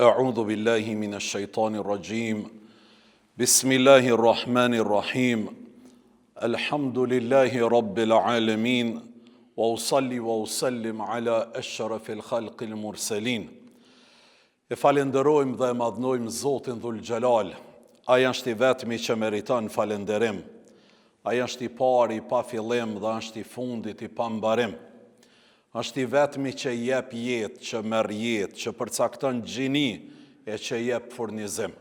أعوذ بالله من الشيطان الرجيم بسم الله الرحمن الرحيم الحمد لله رب العالمين وأصلي وأسلم على أشرف الخلق المرسلين. E falenderojmë dhe e madhnojmë Zotin Dhul Gjelal. Ai është I vetmi që meriton falenderim. Ai është I pari pa fillim dhe është I fundit I pa mbarim. Është I vetmi që jep jetë, që merr jetë, që përcakton gjini e që jep furnizim.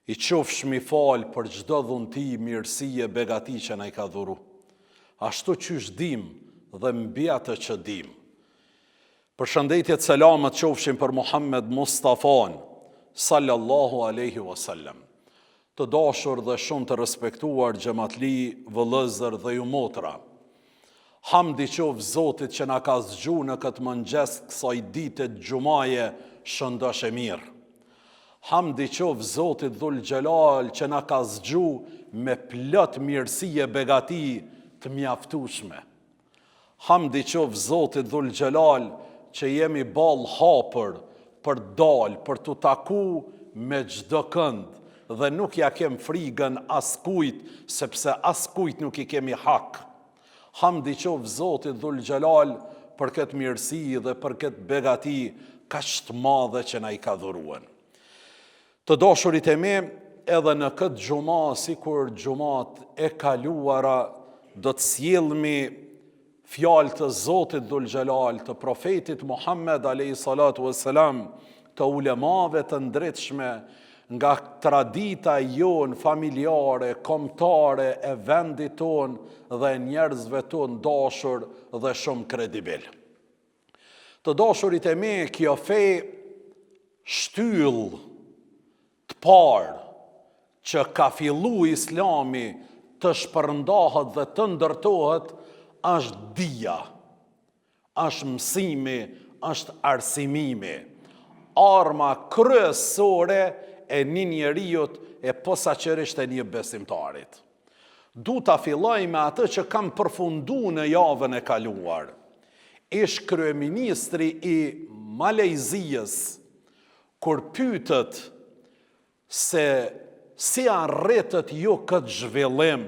I qofsh mi fal për çdo dhunti, mirësi e begati që na I ka dhuru. Ashtu qysh dim dhe mbi atë që dim. Përshëndetjet selamet qofshin për Muhammed Mustafan, sallallahu aleyhi wasallam. Të dashur dhe shumë të respektuar xhamatli, vëllezër dhe ju motra. Hamdi qof Zotit që na ka zgju në këtë mëngjes kësaj dite xumaje shëndosh e mirë. Hamdi qof Zotit Dhul Gjelal që na ka zgju me plot mirësi e begati të mjaftueshme. Hamdi qof Zotit Dhul Gjelal që jemi ball hapur për dal, për të taku me çdo kënd dhe nuk ja kem frigën askujt, sepse askujt nuk I kemi hak. Hamdi qof Zotit Dhul Gjelal për këtë mirësi dhe për këtë begati kaq të madhe që na I ka dhuruar. Të dashurit e mi, edhe në këtë xuma, sikur xumat e kaluara, do të sjellmi fjalë të Zotit Dhul Gjelal, të profetit Muhammed alayhi salatu wassalam, të ulemave të ndritshme, nga tradita jon familjare, kombëtare e vendit ton dhe njerëzve ton dashur dhe shumë kredibil. Të dashurit e mi, kjo fe shtyll të parë që ka fillu Islami të shpërndahet dhe të ndërtohet, është dija, është mësimi, është arsimimi. Arma kryesore e një njeriut e posaçërisht e një besimtarit. Du ta filloj me atë që kam përfundu në javën e kaluar. Ish kryeministri I Malezijës, kur pyetët se si arritët ju këtë zhvillim,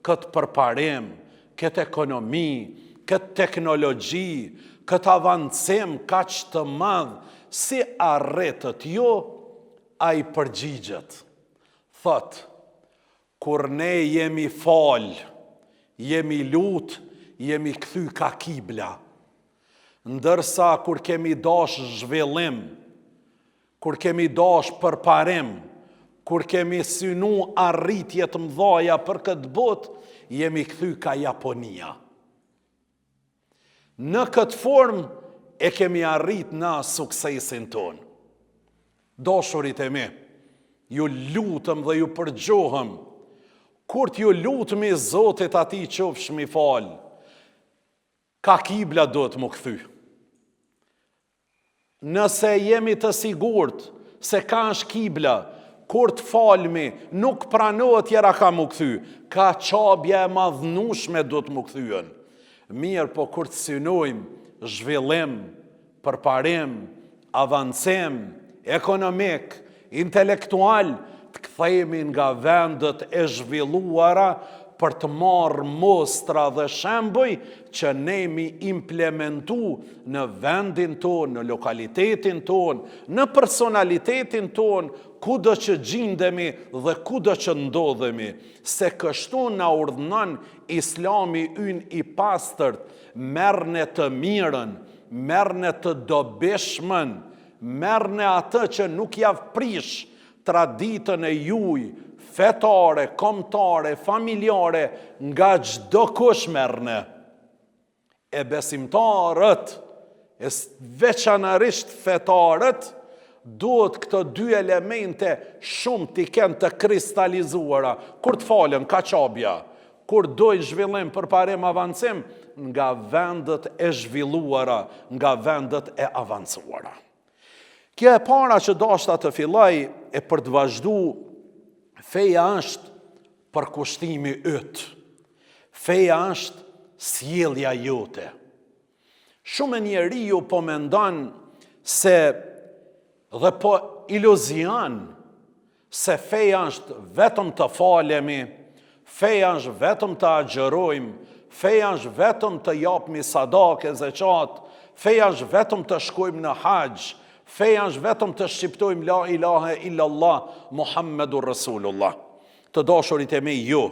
këtë përparim, këtë ekonomi, këtë teknologji, këtë avancim kaq të madh, si arritët ju, a I përgjigjet. Thot, kur ne jemi fal, jemi lut, jemi kthy ka kibla. Ndërsa kur kemi dash zhvillim, kur kemi dash përparim, kur kemi synu arritje të mëdhaja për këtë botë, jemi kthy ka Japonia. Në këtë formë e kemi arrit na suksesin ton. Dashurit e mi, ju lutëm dhe ju përgjohëm, kur t'ju lutëmi Zotit ati qofsh mi fal, ka kibla do të më kthy. Nëse jemi të sigurt se ka është kibla, kur të falmi, nuk pranohet tjera ka më kthy, ka qabja e madhnushme do të më kthyen. Mirë, po kur të synojmë zhvillim, përparim, avancim, ekonomik, intelektual, të kthehemi nga vendet e zhvilluara për të marrë mostra dhe shembuj që ne mi implementu në vendin ton, në lokalitetin ton, në personalitetin ton, kudo që gjindemi dhe kudo që ndodhemi, se kështu na urdhënon Islami ynë I pastërt, merrni të mirën, merrni të dobishmen, merrni atë që nuk javë prish traditën e juj, fetare, kombëtare, familjare, nga çdo kush merrni. E besimtarët, e veçanërisht fetarët, duhet këto dy elemente shumë t'i kenë të kristalizuara. Kur të falen, ka qabja. Kur dojnë zhvillim përparim avancim, nga vendet e zhvilluara, nga vendet e avancuara. Kjo e para që dashta të filloj e për të vazhdu, feja është përkushtimi yt. Feja është sjellja jote. Shumë njeriu po mendon se dhe po iluzion se feja është vetëm të falemi, feja është vetëm të agjërojmë, feja është vetëm të japmi sadake, zeqat, feja është vetëm të shkojmë në haqë, feja është vetëm të shqiptojmë la ilahe illallah, Muhammedur Rasulullah. Të dashurit e me ju,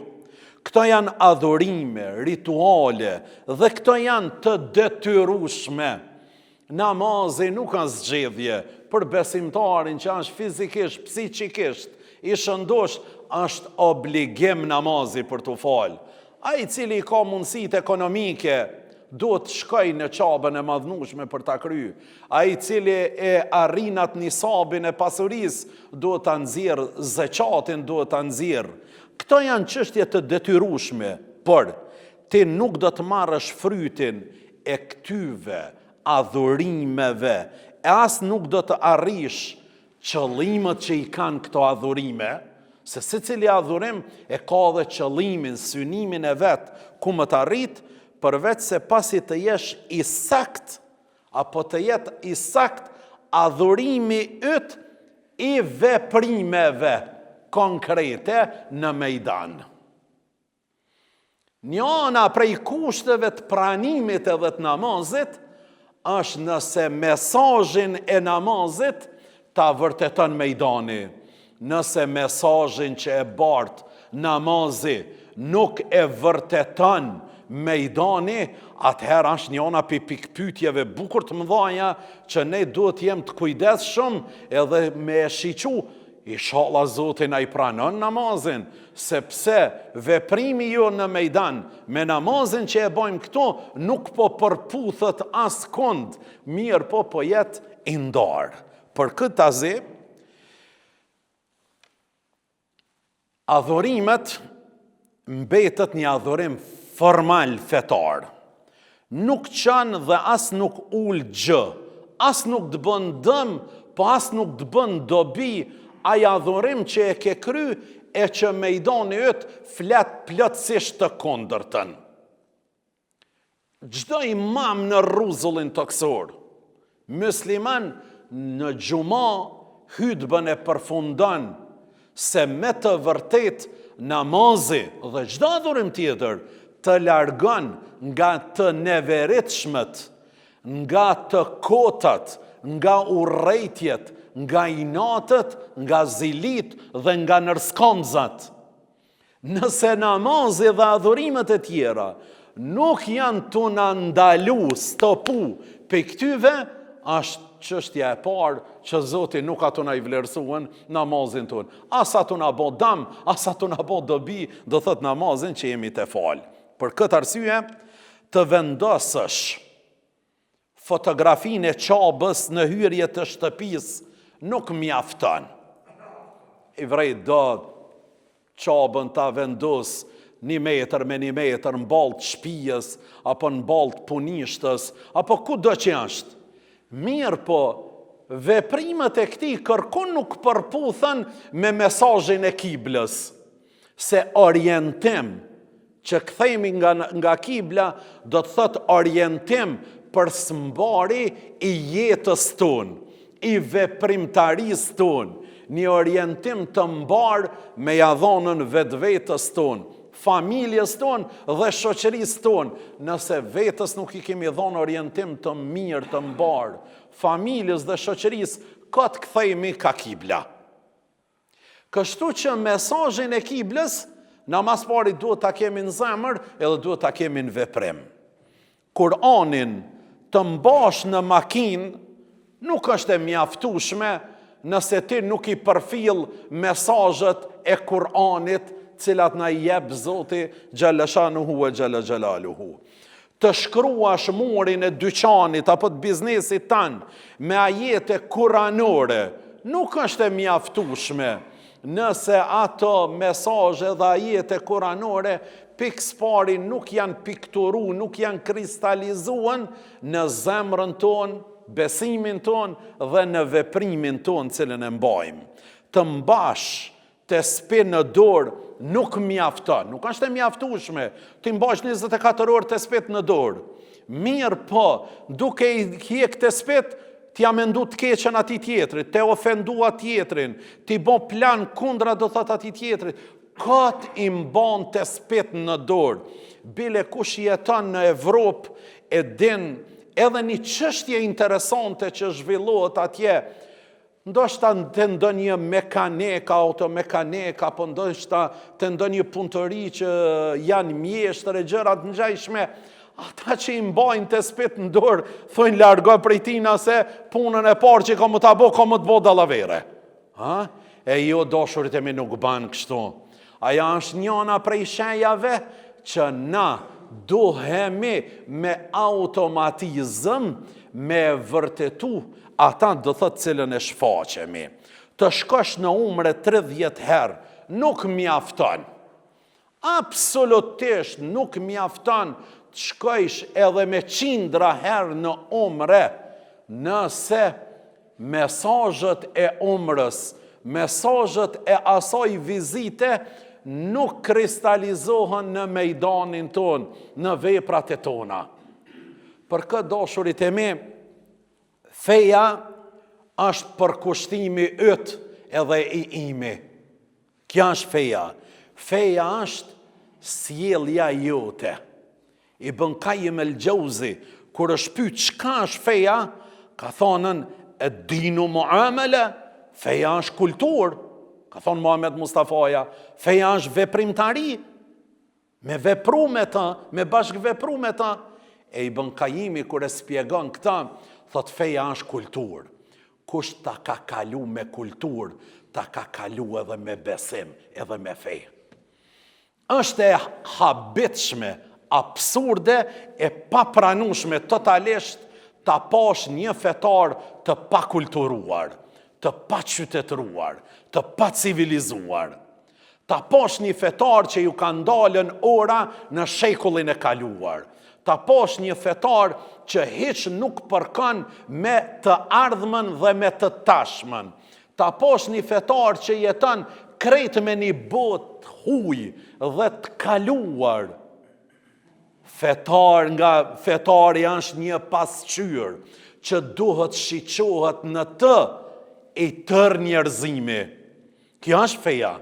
këto janë adhurime, rituale, dhe këto janë të detyrueshme. Namazi nuk ka zgjedhje për besimtarin që është fizikisht, psikikisht, i shëndosh, është obligim namazi për të falë. Ai cili ka mundësitë ekonomike, duhet shkoj në qabën e madhnueshme për ta kryer. Ai cili e arrinat nisabin e pasurisë, duhet ta nxjerr zeqatin, duhet ta nxjerr. Këto janë çështje të detyrueshme, por ti nuk do të marrësh frytin e këtyve adhurimeve, e as nuk do të arrish qëllimet që i kanë këto adhurime, se secili adhurim e ka dhe qëllimin, synimin e vet, ku më të arrit, përveç se pasi të jesh i sakt, apo të jetë i sakt adhurimi yt i veprimeve konkrete në mejdan. Njëna prej kushteve të pranimit edhe të namazit, është nëse mesazhin e namazit ta vërteton mejdani. Nëse mesazhin që e bart namazi nuk e vërteton mejdani, atëherë është njëna pi pikpytjeve bukur të mëdhaja që ne duhet jem të kujdesshëm edhe me e shiqu. Inshallah Zotin ai pranon namazin, sepse veprimi jo në mejdan me namazin që e bojmë këtu nuk po përputhet askund, mirë po jetë i ndarë. Për këtë azi, adhurimet mbetet një adhurim formal fetar. Nuk qanë dhe as nuk ullë gjë, as nuk të bën dëm, po as nuk të bën dobi, ai adhurim që e ke kry e që mejdani yt flet plotësisht të kundërtën. Çdo imam në rruzullin toksor, musliman në xhuma hutbën e përfundon se me të vërtet namazi dhe çdo adhurim tjetër të largon nga të neveritshmet, nga të kotat, nga urrejtjet, nga inatët, nga zilit dhe nga nërskomzat. Nëse namazi dhe adhurimet e tjera nuk janë të në ndalu, stopu pe këtyve, është çështja e parë që Zoti nuk ato na i vlerësuan namazin tonë. As ato na bë dëm, as ato na bë dobi, do thot namazin që jemi të fal. Për këtë arsye, të vendosësh fotografinë e qabës në hyrje të shtëpisë nuk mjafton. I vrej do qabën ta vendos 1 metër me 1 metër në baltë shpijës, apo në baltë punishtës, apo ku do që është. Mirë po, veprimet e këtij kërkon nuk përputhen me mesazhin e kiblës, se orientim që kthehemi nga kibla do të thot orientim për smbari i jetës tonë, i veprimtarisë tonë, një orientim të mbar me jadhonën vetvetes tonë, familjes tonë dhe shoqërisë tonë. Nëse vetës nuk i kemi dhënë orientim të mirë, të mbar, familjes dhe shoqërisë, këtë kthehemi ka kibla. Kështu që mesazhin e kiblës, na mas pari duhet ta kemi në zemër edhe duhet ta kemi në veprim. Kur'anin të mbash në makinë nuk është e mjaftueshme nëse ti nuk i përfill mesazhet e Kur'anit, cilat na i jep Zoti xhalla shanuhu ve xhalla xhalaluhu. Të shkruash murin e dyqanit apo të biznesit tanë me ajete kuranore nuk është e mjaftueshme nëse ato mesazhe dhe ajete kuranore pikëspari nuk janë pikturu, nuk janë kristalizuar në zemrën tonë, besimin tonë dhe në veprimin tonë cilën e mbajmë. Të mbash të spi në dorë nuk mjafton, nuk është e mjaftueshme, të mbash 24 orë të spit në dorë. Mirë po, duke i hjek të spit, t'ja mendu të keqen ati tjetrit, te ofendua tjetrin, t'i bo plan kundra do thot ati tjetrit, këtë i mban të spet në dorë. Bile kush jeton në Evropë e din edhe një çështje interesante që zhvillohet atje, ndoshta të ndonjë mekanik, automekanik, apo ndoshta të ndonjë punëtori që janë mjeshtër e gjëra të ngjashme, ata që i mbajnë të spet në dorë, thojnë largo prej tina se punën e parë që ka më ta bo, ka më të bo dallavere. E jo dashurit e mi nuk banë kështu. Aja është njëna prej shenjave që na duhemi me automatizëm me vërtetu ata do thot cilën e shfaqemi. Të shkosh në umre 30 herë nuk mjafton. Absolutisht nuk mjafton të shkojsh edhe me 100 herë në umre nëse mesazhet e umrës, mesazhet e asaj vizite nuk kristalizohen në mejdanin ton, në veprat e tona. Për këtë dashurit e mi, feja është përkushtimi yt edhe i imi. Kja është feja. Feja është sjellja jote. Ibn Qayyim el-Jauzi, kur është pyet çka është feja, ka thonën e dinu muamala, feja është kulturë. Ka thonë Muhammed Mustafaja, feja është veprimtari, me vepru me ta, me bashkë vepru me ta. E Ibn Qayyimi, kur e spjegon këta, thot feja është kulturë. Kush ta ka kalu me kulturë, ta ka kalu edhe me besim, edhe me fejë. Është e habitshme, absurde, e papranueshme totalisht ta pash një fetar të pakulturuar, të paqytetëruar, të pacivilizuar. Ta pash një fetar që ju ka ndalën ora në shekullin e kaluar. Ta pash një fetar që hiç nuk përkon me të ardhmen dhe me të tashmen. Ta pash një fetar që jeton krejt me një botë huj dhe të kaluar. Fetar nga fetari është një pasqyrë që duhet shiqohet në të i tër njerëzimi. Kjo është feja.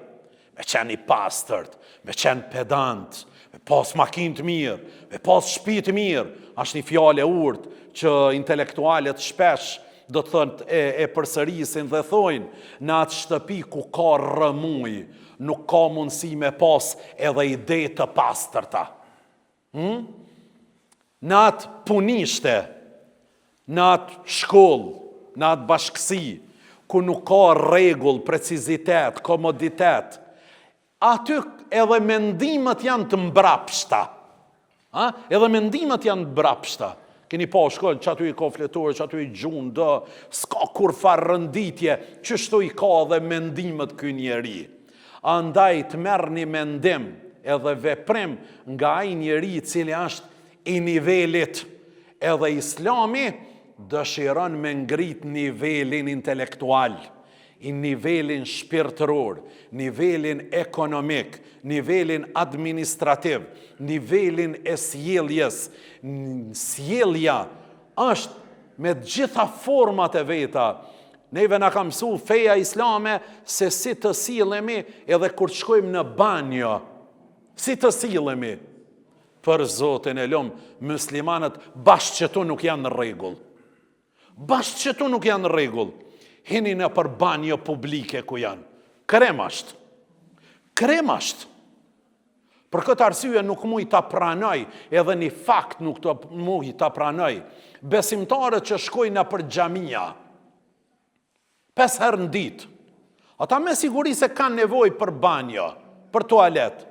Me qenë i pastërt, me qenë pedant, me pas makinë të mirë, me pas shtëpi të mirë. Është një fjalë e urtë që intelektualet shpesh do të thënë e përsërisin dhe thojnë, në atë shtëpi ku ka rrëmuj, nuk ka mundësi me pas edhe ide të pastërta. Në atë punishte, në atë shkollë, në atë bashkësi, ku nuk ka rregull, precizitet, komoditet, aty edhe mendimet janë të mbrapshta. Edhe mendimet janë të mbrapshta. Keni pa shkollë, që aty i ka fletore, që aty i gjundë, s'ka kur farë rënditje, qështu i ka dhe mendimet ky njeri. Andaj të merr një mendim edhe veprim nga ai njeri cili është i nivelit, edhe Islami dëshiron me ngrit nivelin intelektual, i nivelin shpirtëror, nivelin ekonomik, nivelin administrativ, nivelin e sjelljes. Sjellja është me gjitha format e veta. Neve na ka mësu feja islame se si të sillemi edhe kur të shkojmë në banjo. Si të sillemi? Për Zotin e lum, muslimanët bashkë që tu nuk janë në rregull. Bashkë që tu nuk janë në rregull. Hini në për banjo publike ku janë. Kremasht. Kremasht. Për këtë arsye nuk muj ta pranoj, edhe një fakt nuk të muj ta pranoj. Besimtarët që shkojnë në për xhamia, 5 herë në ditë, ata me siguri se kanë nevojë për banjo, për tualet.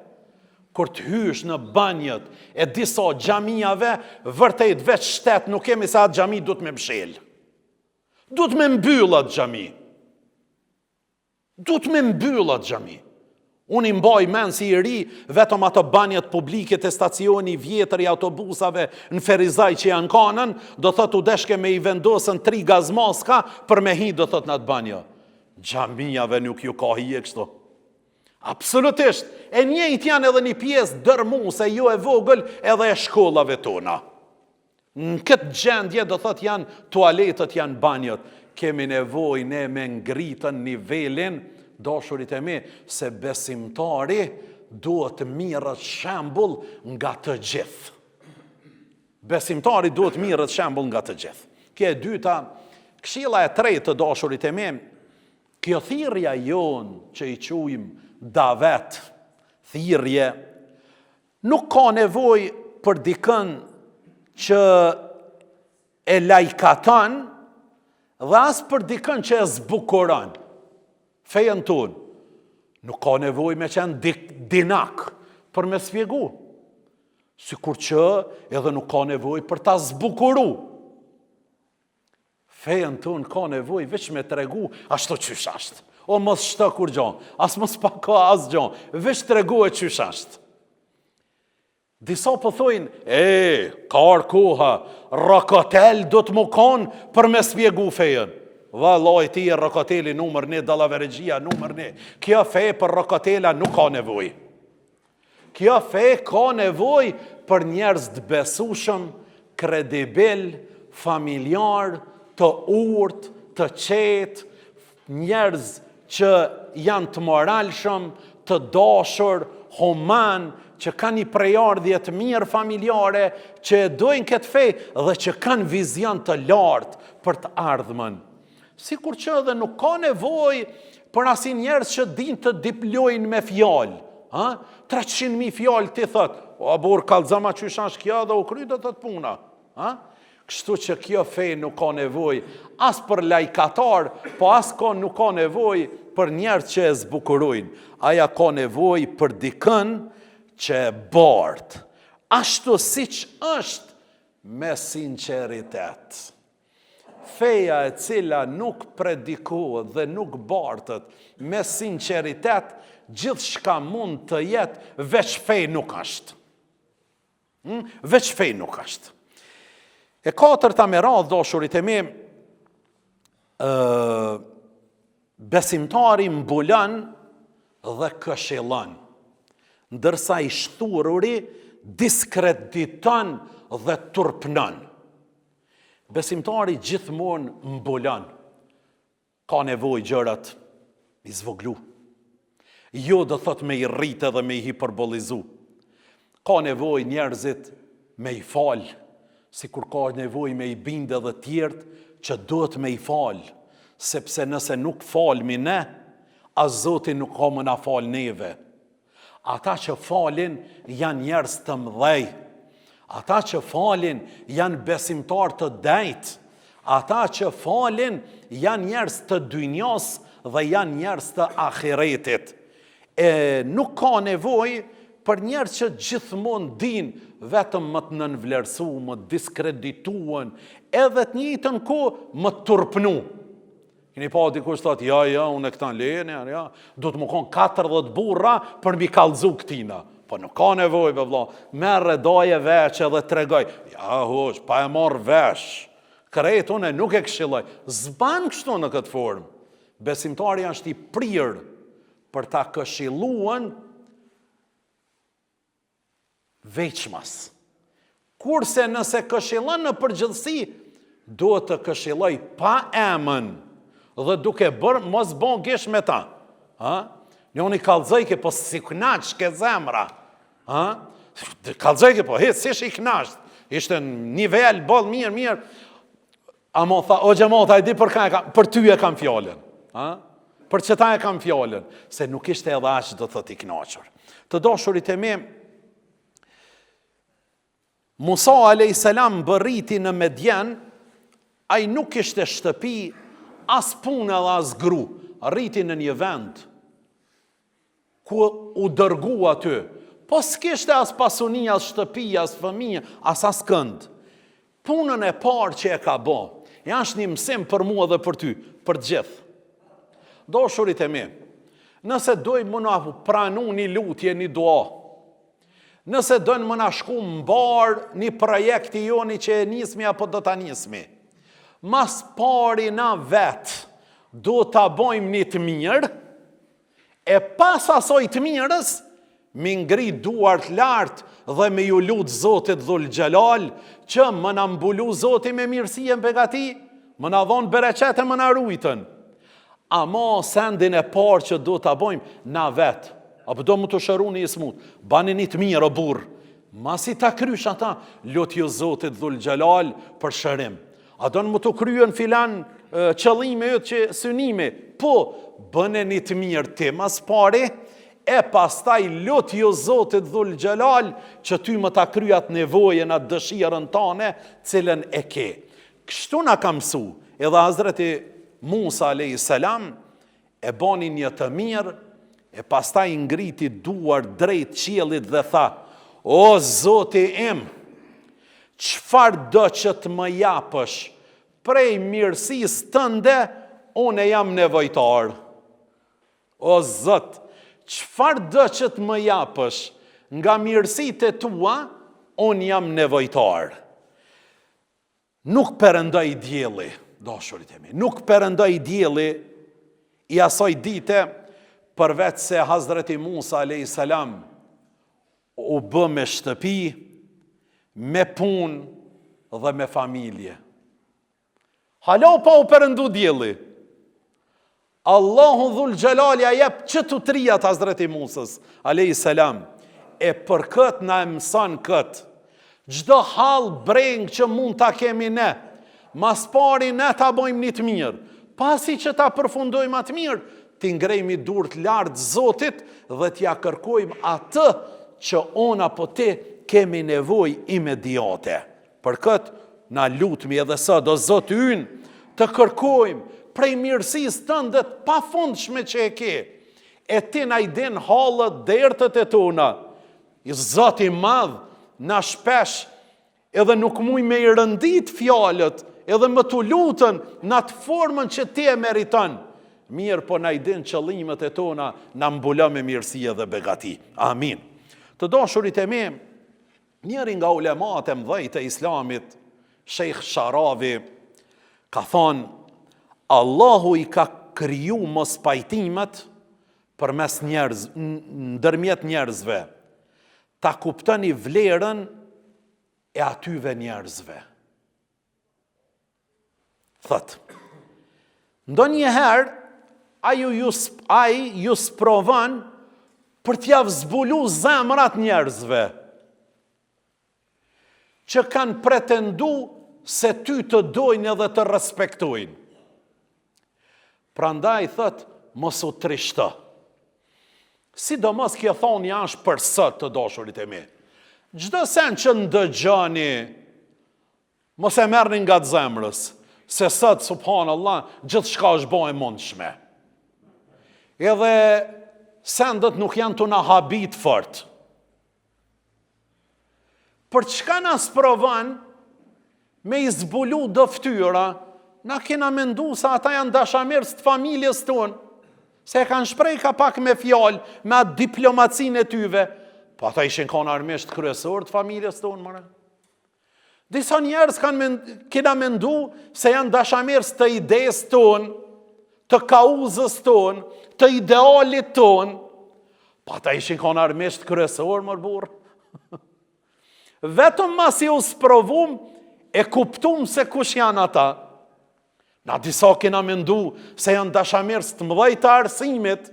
Kur të hysh në banjët e disa xhamiave, vërtet veç shtet nuk kemi se atë xhami du të me mshel. Du të me mbyll atë xhami. Du të me mbyll atë xhami. Unë i mbaj men si i ri, vetëm ato banjët publike të stacioni vjetër i autobusave në Ferizaj që janë kanën, do thot u deshke me i vendosën 3 gazmaska për me hi, do thot në atë banjë. Xhamiave nuk ju ka hije kështu. Absolutisht, e njëjtë janë edhe një pjesë dërmuese jo e vogël edhe e shkollave tona. Në këtë gjendje do thot janë tualetët, janë banjot. Kemi nevojë ne me ngritën nivelin, dashurit e mi, se besimtari duhet mirët shembull nga të gjithë. Besimtari duhet mirët shembull nga të gjithë. Kjo e dyta, këshilla e tretë, dashurit e mi, kjo thirrja jonë që i quajmë davet, thirrje, nuk ka nevojë për dikën që e lajkaton dhe as për dikën që e zbukuron. Fejën tonë, nuk ka nevojë me qenë dinak për me sfjegu. Sikur që edhe nuk ka nevojë për ta zbukuru. Fejën tonë ka nevojë veç me tregu ashtu qysh ashtë. O mos shto kur gjon, as mos pa ka as gjon, veç tregu e qysh ashtë. Disa po thojnë, ka koha, rakotel do të më konë për me spjegu fejën. Vallaj ti e rakoteli numër 1, dallaveregjia numër 1. Kjo fej për rakotela nuk ka nevoj. Kjo fej ka nevoj për njerëz të besueshëm, kredibil, familjar, të urtë, të qetë, njerëz që janë të moralshëm, të dashur, human, që kanë një prejardhje të mirë familjare, që e dojnë këtë fej dhe që kanë vizion të lartë për të ardhmen. Sikur që edhe nuk ka nevojë për asin njerëz që din të diplojnë me fjalë. 300.000 fjalë ti thot, o burr kallëzama qysh është kjo dhe u kry do të puna. Kështu që kjo fej nuk ka nevojë as për lajkatar, po as nuk ka nevojë për njerëz që e zbukurojnë. Aja ka nevojë për dikën që e bartë, ashtu siç është me sinqeritet. Feja e cila nuk predikohet dhe nuk bartët me sinqeritet, gjithçka mund të jetë, veç fej nuk është. Veç fej nuk është. E katërta me radhë, dashurit e mi, besimtari mbulon dhe këshillon, ndërsa i shtururi diskrediton dhe turpnon. Besimtari gjithmonë mbulon. Ka nevojë gjërat i zvoglu. Jo do thot me i rritë dhe me i hiperbolizu. Ka nevojë njerëzit me i falë, sikur ka nevojë me i binde dhe tjertë që duhet me i falë, sepse nëse nuk falmi ne, as Zoti nuk ka më na falë neve. Ata që falin janë njerëz të mëdhej. Ata që falin janë besimtar të drejtë. Ata që falin janë njerëz të dynjos dhe janë njerëz të ahiretit. Nuk ka nevojë për njerëz që gjithmonë din vetëm më të nënvlerësu, më diskredituan, edhe të njëjtën kohë më turpnu. Keni pa dikush thot, ja, unë e këta lejeni, ja, do të më konë 40 burra për mi kallëzu këtina. Po nuk ka nevojë, vëlla, merre daje veç edhe tregoj. Ja, hosh, pa e marrë vesh. Krejt unë nuk e këshilloj. Zban kështu në këtë formë. Besimtari është i prirë për ta këshilluan veçmas. Kurse nëse këshillon në përgjithësi, duhet të këshilloj pa emën dhe duke bërë mos bon gish me ta. Njoni kallëzojke, po si knaq ke zemra. Kallëzojke, po si i knaq. Ishte në nivel, bol mirë. A mo tha, o gjemota, e di për ty e kam fjallën. Për qëta e kam fjallën. Se nuk ishte edhe ashtë do thot i knaqër. Të dashurit e mi, Musa a.s. bërriti në Medjen, a i nuk ishte shtëpi, as punë edhe as gru, rriti në një vend, ku u dërgu aty, po s'kishte as pasuni, as shtëpi, as fëmijë, as kënd. Punën e parë që e ka bo, është një mësim për mua dhe për ty, për gjithë. Dashurit e mi, nëse dojmë më na pranu një lutje, një dua, nëse dojmë më na shku mbar një projekti joni që e nismi apo do ta nismi, mas pari na vetë do ta bojmë një të mirë, e pas asoj të mirës, mi ngri duart lart dhe me ju lut Zotit Dhul Gjelal, që më na mbulu Zoti me mirësi e begati, më na dhon bereqet e më na rujtën. Ama sendin e parë që do ta bojmë na vetë, apo do më të shëruni i smut, bani një të mirë o burr, masi ta krysh ata, lut ju Zotit Dhul Gjelal për shërim. A do në më të kryen filan qëllime jëtë që synime, po, bëne një të mirë ti mas pari, e pastaj lut ju Zotit Dhul Gjelal që ty më ta kryat nevojën atë dëshirën tane, cilën e ke. Kështu na ka mësu, edhe Hazreti Musa a.s. e bani një të mirë, e pastaj ngriti duar drejt qiellit dhe tha, o Zoti im, qfar do që të më japësh, prej mirësis tënde, unë jam nevojtar. O Zot, qfar do që të më japësh, nga mirësit e tua, unë jam nevojtar. Nuk përëndoj djeli, dashurit e mi, nuk përëndoj djeli i asoj dite, përveç se Hazreti Musa a.s. u bë me shtëpi, me punë dhe me familje. Halo pa u përëndu djeli. Allahu Dhul Gjelali a jep që të trijat Hazreti Musës a.s. E për këtë na mëson këtë. Gjdo hal breng që mund ta kemi ne, mas pari ne ta bojmë një të mirë. Pasi që ta përfundojmë atë mirë, t'i ngrejmë durt lartë Zotit dhe t'ja kërkojmë atë që ona po ti kemi nevoj imediate. Për këtë, na lutmi edhe sot, o Zotë ynë, të kërkojmë prej mirësis tëndet pa fundshme që e ke. E ti na i din halët dertët e tona. I Zotë i madh, na shpesh, edhe nuk muj me i rëndit fjalët, edhe më të lutën në atë formën që ti e meriton. Mirë, po na i din qëllimet e tona, na mbula me mirësi edhe begati. Amin. Të dashurit e mi, njëri nga ulemat e mëdhej të Islamit, Sheikh Sharavi, ka thonë, Allahu i ka kriju mos pajtimet përmes ndërmjet njerëzve, ta kuptoni vlerën e atyve njerëzve. Thot, ndonjëherë ai ju sprovon për t'ja zbulu zemrat njerëzve që kanë pretendu se ty të dojnë edhe të respektojnë. Prandaj thot, mos u trishto. Sidomos kjo thoni është për sot të dashurit e mi. Çdo sen që ndëgjoni, mos e merrni nga zemrës, se sot, subhanallah, gjithçka është bërë e mundshme. Edhe sendet nuk janë të na habit fort. Për çka na sprovon me i zbulu do ftyra, na kena mendu sa ata janë dashamirës të familjes tonë, se kanë shprej ka pak me fjalë, me atë diplomacinë e tyve, po ata ishin kanë armisht kryesor të familjes tonë, mëre. Disa njerëz kena mendu se janë dashamirës të idejës tonë, të kauzës tonë, të idealit tonë, po ata ishin kanë armisht kryesor, mërë burë. Vetëm masi u sprovum, e kuptum se kush janë ata. Na disa kena mendu se janë dashamirës të mëdhej të arsimit,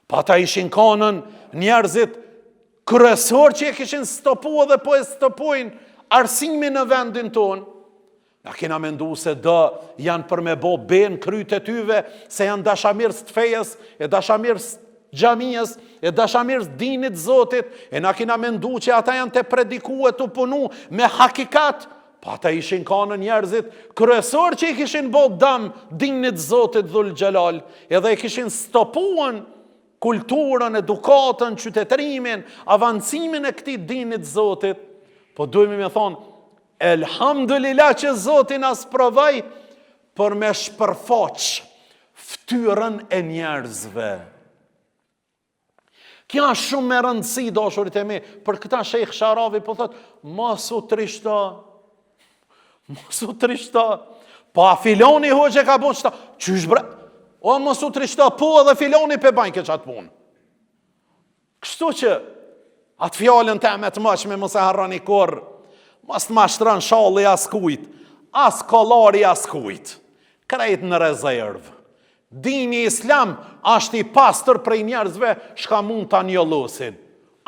pa ata ishin kanën njerëzit kryesor që e kishin stopu dhe po e stopojnë arsimin në vendin tonë. Na kena mendu se janë për me bo ben kryt e tyve, se janë dashamirës të fejes, e dashamirës xhamisë, e dashamirës dinit Zotit, e na kena mendu që ata janë të prediku e të punu me hakikat, pa ata ishin kanë njerëzit kryesor që i kishin bo dam dinit Zotit Dhul Gjelal, edhe i kishin stopuan kulturën, edukatën, qytetrimin, avancimin e këtij dinit Zotit. Po dujmë me thonë, elhamdulillah që Zotin as provoj për me shpërfaq ftyrën e njerëzve. Kja është shumë me rëndësi, dashurit e mi, për këta Sheikh Sharavi po thot, mos u trishto, po a filoni hoqe ka bon qëta, qysh bre, o mos u trishto, po edhe filoni pe bajnë këtë qatë punë. Kështu që atë fjallën te me të mëqme mos e harroni kur, mos të mashtron shalli as kujt, as kollari as kujt. Krejt në rezervë. Dini Islam është i pastër prej njerëzve shka mund ta njollosin.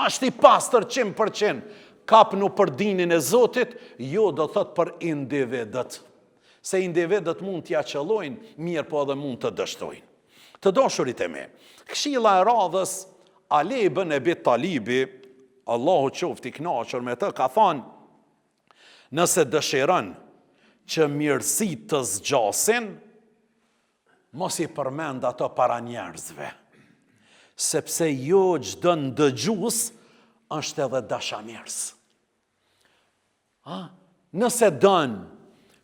Është i pastër 100%. Kapnu për dinin e Zotit, jo do thot për individët. Se individët mund t'ja qëllojnë, mirë po edhe mund të dështojnë. Të dashurit e me, këshilla e radhës, Ali ibn Abi Talibi, Allahu qoftë i kënaqur me të, ka thënë, nëse dëshiron që mirësitë të zgjasin, mos i përmend ato para njerëzve. Sepse jo çdo ndëgjues është edhe dashamirës. Nëse dën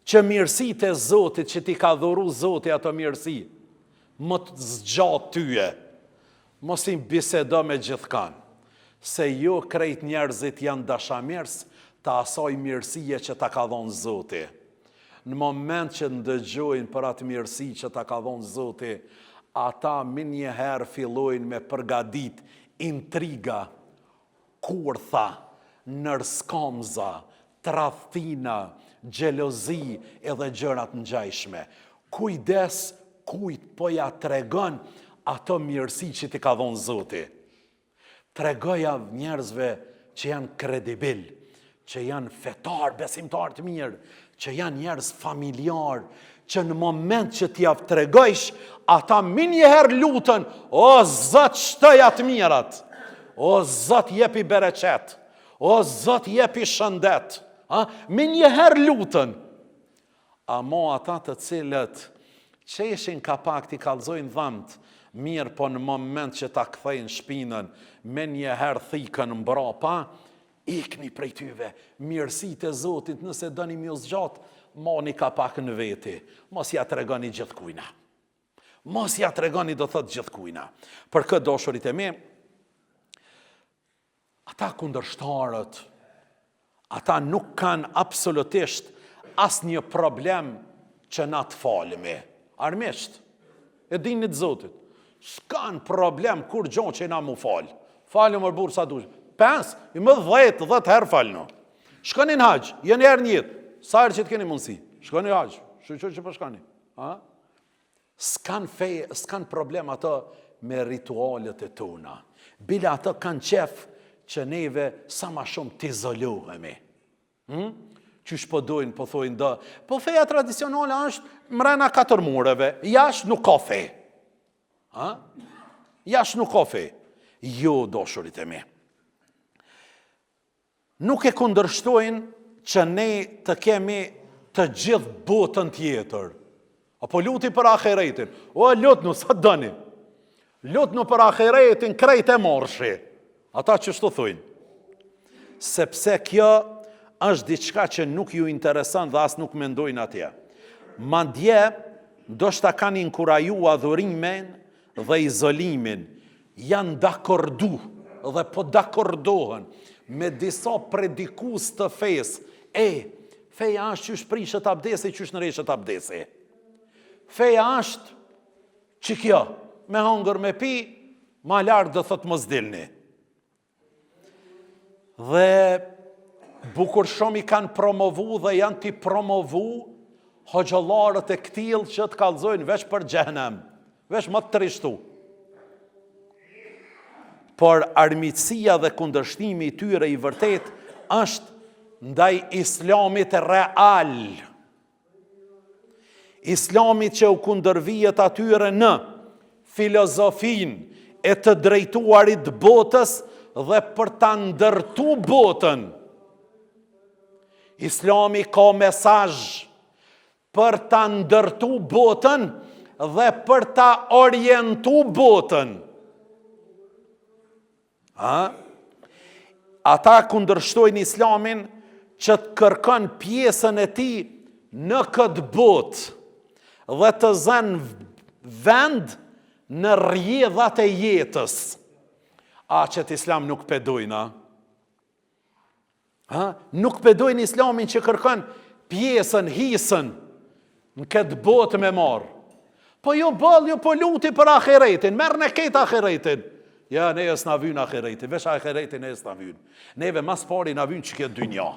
që mirësitë e Zotit që ti ka dhuru Zoti ato mirësi, më të zgjat tyje, mos i bisedo me gjithkan, se jo krejt njerëzit janë dashamirës të asaj mirësie që ta ka dhonë Zoti. Në moment që ndëgjojnë për atë mirësi që ta ka dhonë Zoti, ata minjëherë fillojnë me përgadit intriga, kurtha, nërskamza, tradhtina, xhelozi edhe gjërat ngjajshme. Kujdes kujt po ja tregon ato mirësi që ti ka dhonë Zoti. Tregoja njerëzve që janë kredibil, që janë fetar, besimtar të mirë, që janë njerëz familjar, që në moment që t'ja tregojsh, ata minjëherë lutën, o Zot shtoj atë mirat, o Zot jepi bereqet, o Zot jepi shëndet, minjëherë lutën. Amo ata të cilët qeshin ka pak t'i kallzojnë dhamt, mirë po në moment që ta kthejnë shpinën, minjëherë thikën mbrapa, ikni prej tyve, mirësitë e Zotit, nëse dëni mi u zgjat, moni ka pak në veti, mos ja tregoni gjithkujna. Mos ja tregoni do thot gjithkujna. Për këtë dashurit e mi, ata kundërshtarët, ata nuk kanë absolutisht asnjë problem që na të falemi. Armisht, e dinit Zotit, s'kan problem kur gjon që na mu falë. Falë më burr sa dush. 5, i më 10 herë falëno. Shkoni në haqë, jeni herë një jetë, sa herë që të keni mundësi. Shkoni në haqë, që për shkoni. S'kan problem ato me ritualet e tona. Bile ato kanë qef që neve sa ma shumë t'izoluhemi. Qysh po dojnë, po thojnë dë. Po feja tradicionale është mrena 4 mureve, jash nuk ka fe. Jash nuk ka fe. Jo, dashurit e mi. Nuk e kundërshtojnë që ne të kemi të gjithë botën tjetër. Apo luti për ahiretin. O, lutnu, sa dëni. Lutnu për ahiretin, krejt e morshi. Ata që shtu thujnë. Sepse kjo është diçka që nuk ju interesan dhe as nuk mendojnë atje. Madje, do shta kanë inkuraju adhurimin dhe izolimin. Janë dakordu dhe po dakordohen me disa predikus të fesë. Feja është qysh prishet abdesi, qysh nëreshet abdesi. Feja është që kjo, me hongër me pi, ma lartë dhe thot mos dilni. Dhe bukur shumë i kanë promovu dhe janë t'i promovu hoxhallarët e këtil që të kallzojnë veç për xhenem, veç më të trishtu. Por armiqësia dhe kundërshtimi i tyre i vërtet është ndaj islamit real. Islamit që u kundërvijet atyre në filozofin e të drejtuarit botës dhe për ta ndërtu botën. Islami ka mesazh për ta ndërtu botën dhe për ta orientu botën. Ata kundërshtojnë islamin që të kërkon pjesën e tij në këtë botë dhe të zënë vend në rrjedhat e jetës. Që të islam nuk pedojnë, Nuk pedojnë islamin që kërkon pjesën, hisën në këtë botë me marë. Po jo bëllë, jo po luti për ahiretin, merë në ketë ahiretin. Ja, ne s'na vynë ahireti, veç ahireti ne s'na vynë. Neve mas pari na vynë që këtë dynja.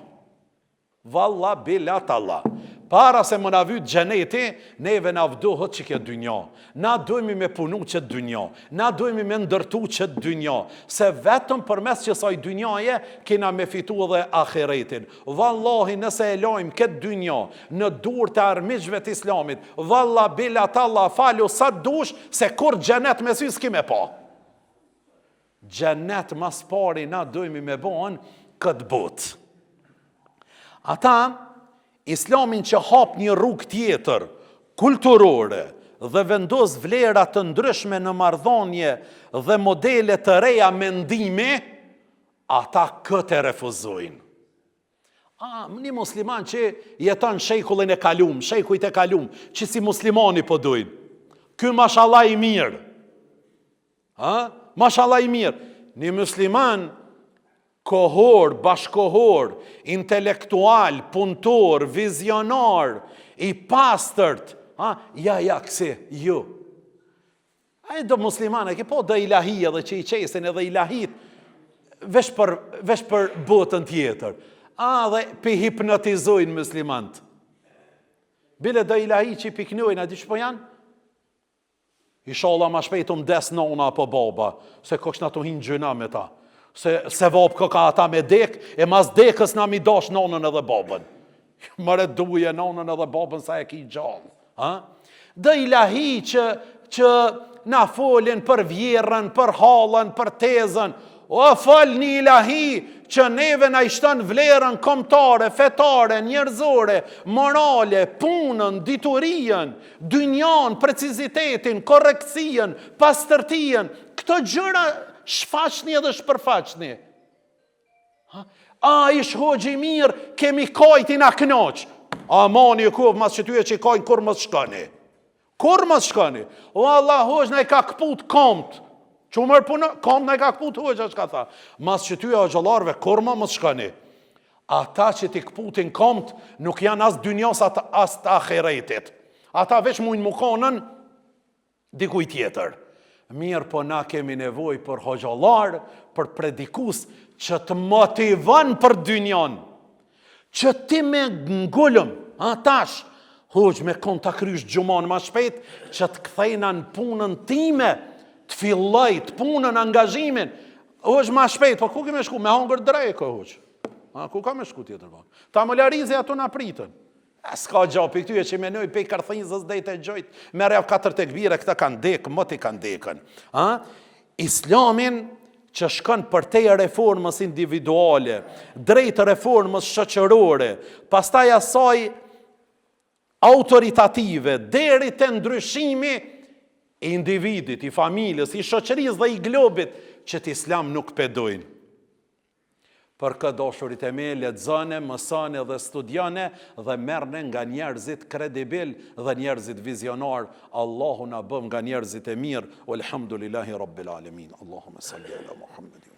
Valla bilat Allah. Para se më na vytë gjeneti, neve na vdohët që këtë dynja. Na dojmi me punu që dynja. Na dojmi me ndërtu që dynja. Se vetëm përmes që saj dynjaje, kena me fitu edhe ahiretin. Vallahi nëse e lojmë këtë dynja në dur të armiqve të islamit, valla bilat Allah falu sa dush, se kur gjenet me sy s'kime pa. Gjenet mas pari na dojmi me bon këtë botë. Ata, islamin që hap një rrugë tjetër, kulturore, dhe vendos vlera të ndryshme në marrëdhënie dhe modele të reja mendimi, ata këtë refuzojnë. Një musliman që jeton shekullin e kalum, shekujt e kalum, që si muslimani po dojnë. Ky mashallah i mirë. Mashallah i mirë. Një musliman kohor, bashkohor, intelektual, punëtor, vizionar, i pastërt, kësi, ju. A do muslimane, po do ilahi edhe që i qesin edhe ilahit, vesh për botën tjetër. Dhe pi hipnotizojnë muslimant. Bile do ilahi që i piknojnë, a di që po janë? Inshallah ma shpejt des nona apo baba, se kosh na të hinë gjëna me ta. Se vopë ka ata me dek, e mas dekës na mi dash nonën edhe babën. Mëre duje nonën edhe babën sa e ki gjallë. Dhe ilahi që na folin për vjerën, për halën, për tezën, o fal një ilahi që neve na ishton vlerën kombëtare, fetare, njerëzore, morale, punën, diturien, dynjan, precizitetin, korrektësien, pastërtien, këto gjëra shfaqni edhe shpërfaqni. Ish hoxhi mirë, kemi kajtin a knoq. Mani e kovë, mas që ty e që i kajnë, kur mës shkani. Kur mës shkani. O Allah, hoxh në i ka këput komt. Që mërë punë, komt në i ka këput hoxh, që ka tha. Mas që ty e o gjallarve, kur mës shkani. Ata që ti këputin komt, nuk janë as dynjas as të ahiretit. Ata veç mujnë mukonën, dikuj tjetër. Mirë, po na kemi nevoj për hoxhallar, për predikus, që të motivon për dynjan, që ti me ngullëm, tash, hoq me konta krysh gjuman ma shpejt, që të kthejna në punën time, të fillajt, punën, angazhimin, hoq ma shpejt, po ku keme shku, me hangër drejko, hoq, ku ka me shku tjetër, ta më larizi ato në pritën. S'ka gjapi këtyje që menoj pej karthënjëzës dhe i të gjojt, me rev 4 tekbire, këta kanë dekë, moti kanë dekën. Islamin që shkën për te reformës individuale, drejt reformës shoqërore, pastaj asaj autoritative, deri të ndryshimi i individit, i familjes, i shoqërisë dhe i globit, që t'Islam nuk pedojnë. Për këtë dashurit e me, lexone, mësone dhe studione dhe merne nga njerëzit kredibil dhe njerëzit vizionar. Allahu na bëm nga njerëzit e mirë. Walhamdulillahi Rabbil Alamin. Allahumma salli ala Muhammad.